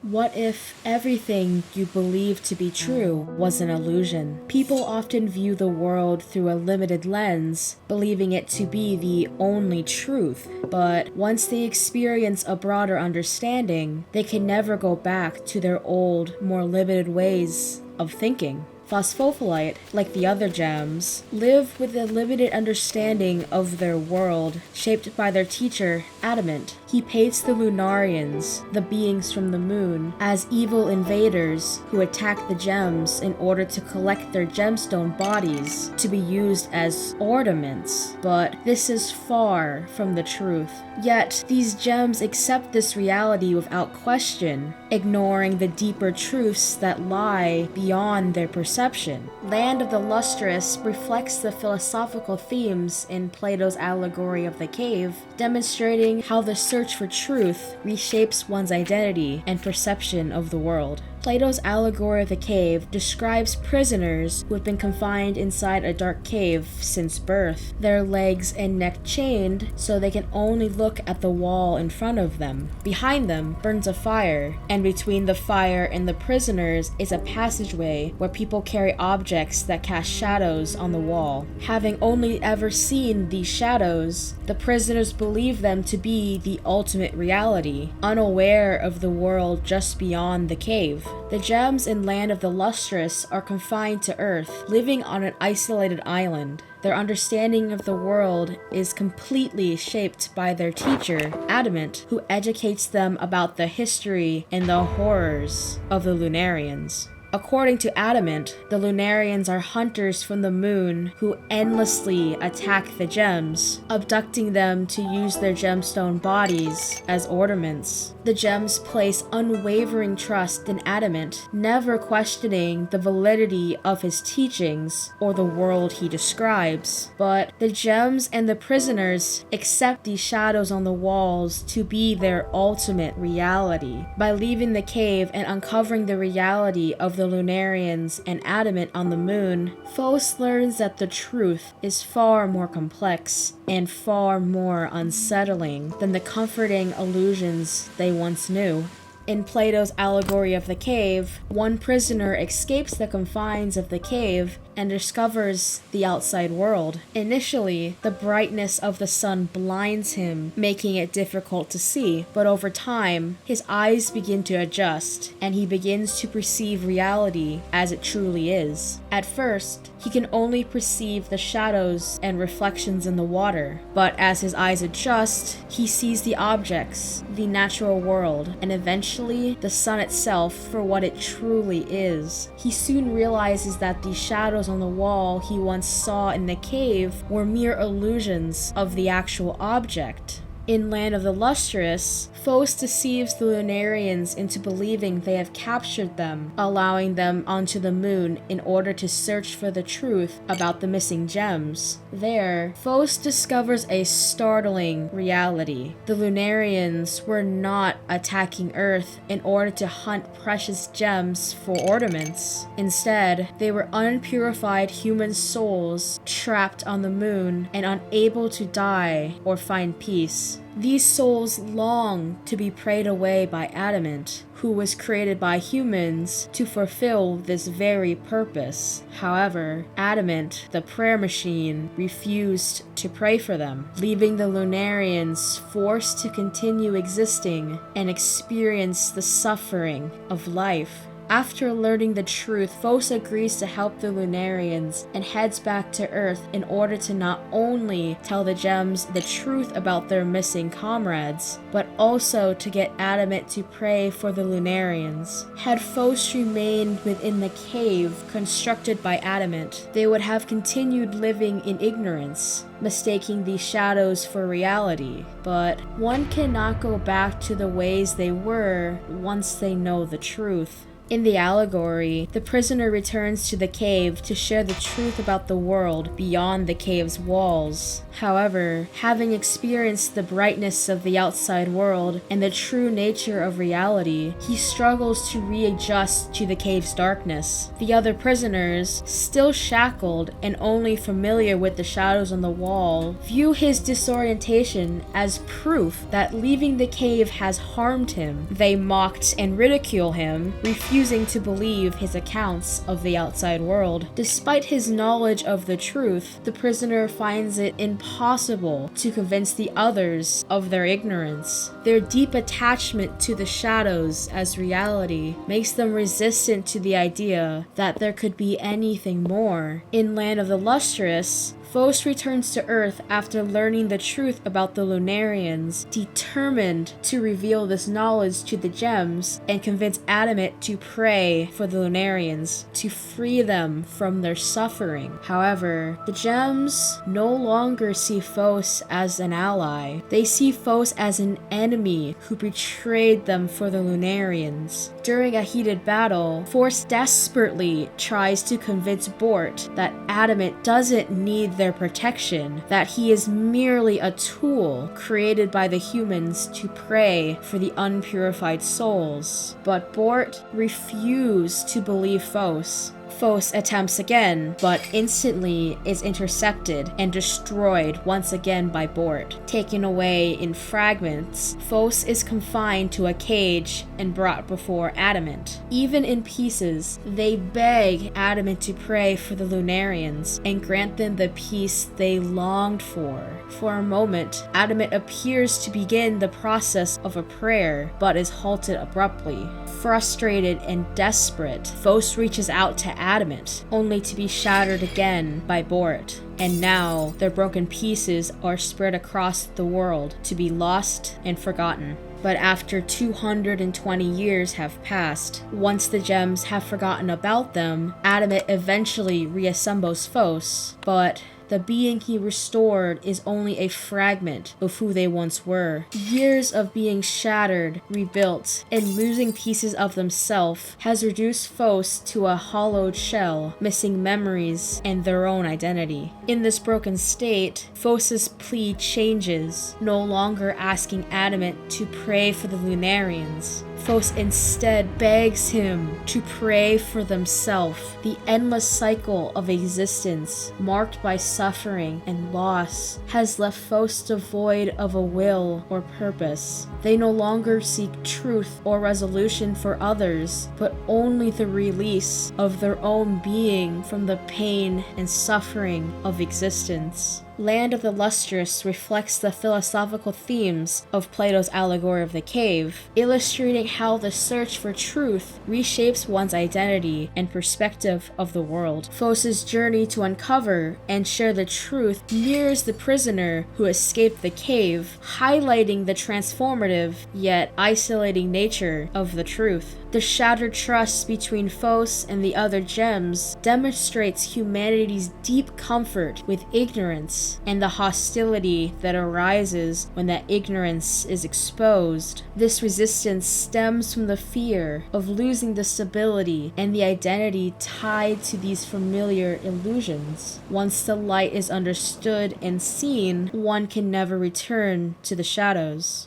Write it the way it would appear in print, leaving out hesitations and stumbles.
What if everything you believe to be true was an illusion? People often view the world through a limited lens, believing it to be the only truth. But once they experience a broader understanding, they can never go back to their old, more limited ways of thinking. Phosphophilite, like the other gems, live with a limited understanding of their world, shaped by their teacher, Adamant. He paints the Lunarians, the beings from the moon, as evil invaders who attack the gems in order to collect their gemstone bodies to be used as ornaments. But this is far from the truth. Yet, these gems accept this reality without question, ignoring the deeper truths that lie beyond their perception. Land of the Lustrous reflects the philosophical themes in Plato's Allegory of the Cave, demonstrating how the search for truth reshapes one's identity and perception of the world. Plato's Allegory of the Cave describes prisoners who have been confined inside a dark cave since birth, their legs and neck chained so they can only look at the wall in front of them. Behind them burns a fire, and between the fire and the prisoners is a passageway where people carry objects that cast shadows on the wall. Having only ever seen these shadows, the prisoners believe them to be the ultimate reality, unaware of the world just beyond the cave. The gems in Land of the Lustrous are confined to Earth, living on an isolated island. Their understanding of the world is completely shaped by their teacher, Adamant, who educates them about the history and the horrors of the Lunarians. According to Adamant, the Lunarians are hunters from the moon who endlessly attack the gems, abducting them to use their gemstone bodies as ornaments. The gems place unwavering trust in Adamant, never questioning the validity of his teachings or the world he describes. But the gems and the prisoners accept these shadows on the walls to be their ultimate reality. By leaving the cave and uncovering the reality of the Lunarians and Adamant on the moon, Phos learns that the truth is far more complex and far more unsettling than the comforting illusions they once knew. In Plato's Allegory of the Cave, one prisoner escapes the confines of the cave and discovers the outside world. Initially, the brightness of the sun blinds him, making it difficult to see, but over time, his eyes begin to adjust, and he begins to perceive reality as it truly is. At first, he can only perceive the shadows and reflections in the water, but as his eyes adjust, he sees the objects, the natural world, and eventually the sun itself for what it truly is. He soon realizes that the shadows on the wall he once saw in the cave were mere illusions of the actual object. In Land of the Lustrous, Phos deceives the Lunarians into believing they have captured them, allowing them onto the moon in order to search for the truth about the missing gems. There, Phos discovers a startling reality. The Lunarians were not attacking Earth in order to hunt precious gems for ornaments. Instead, they were unpurified human souls trapped on the moon and unable to die or find peace. These souls long to be prayed away by Adamant, who was created by humans to fulfill this very purpose. However, Adamant, the prayer machine, refused to pray for them, leaving the Lunarians forced to continue existing and experience the suffering of life. After learning the truth, Phos agrees to help the Lunarians and heads back to Earth in order to not only tell the gems the truth about their missing comrades, but also to get Adamant to pray for the Lunarians. Had Phos remained within the cave constructed by Adamant, they would have continued living in ignorance, mistaking these shadows for reality. But one cannot go back to the ways they were once they know the truth. In the allegory, the prisoner returns to the cave to share the truth about the world beyond the cave's walls. However, having experienced the brightness of the outside world and the true nature of reality, he struggles to readjust to the cave's darkness. The other prisoners, still shackled and only familiar with the shadows on the wall, view his disorientation as proof that leaving the cave has harmed him. They mocked and ridicule him, refusing to believe his accounts of the outside world. Despite his knowledge of the truth, the prisoner finds it impossible to convince the others of their ignorance. Their deep attachment to the shadows as reality makes them resistant to the idea that there could be anything more. In Land of the Lustrous, Faust returns to Earth after learning the truth about the Lunarians, determined to reveal this knowledge to the gems and convince Adamant to pray for the Lunarians, to free them from their suffering. However, the gems no longer see Faust as an ally. They see Faust as an enemy who betrayed them for the Lunarians. During a heated battle, Faust desperately tries to convince Bort that Adamant doesn't need their protection, that he is merely a tool created by the humans to pray for the unpurified souls. But Bort refused to believe Faust. Faust attempts again, but instantly is intercepted and destroyed once again by Bort. Taken away in fragments, Faust is confined to a cage and brought before Adamant. Even in pieces, they beg Adamant to pray for the Lunarians and grant them the peace they longed for. For a moment, Adamant appears to begin the process of a prayer, but is halted abruptly. Frustrated and desperate, Faust reaches out to Adamant, only to be shattered again by Bort. And now, their broken pieces are spread across the world to be lost and forgotten. But after 220 years have passed, once the gems have forgotten about them, Adamant eventually reassembles Faust, but the being he restored is only a fragment of who they once were. Years of being shattered, rebuilt, and losing pieces of themselves has reduced Faust to a hollowed shell, missing memories and their own identity. In this broken state, Faust's plea changes, no longer asking Adamant to pray for the Lunarians. Faust instead begs him to pray for themselves. The endless cycle of existence, marked by suffering and loss, has left Faust devoid of a will or purpose. They no longer seek truth or resolution for others, but only the release of their own being from the pain and suffering of existence. Land of the Lustrous reflects the philosophical themes of Plato's Allegory of the Cave, illustrating how the search for truth reshapes one's identity and perspective of the world. Faust's journey to uncover and share the truth mirrors the prisoner who escaped the cave, highlighting the transformative yet isolating nature of the truth. The shattered trust between Faust and the other gems demonstrates humanity's deep comfort with ignorance and the hostility that arises when that ignorance is exposed. This resistance stems from the fear of losing the stability and the identity tied to these familiar illusions. Once the light is understood and seen, one can never return to the shadows.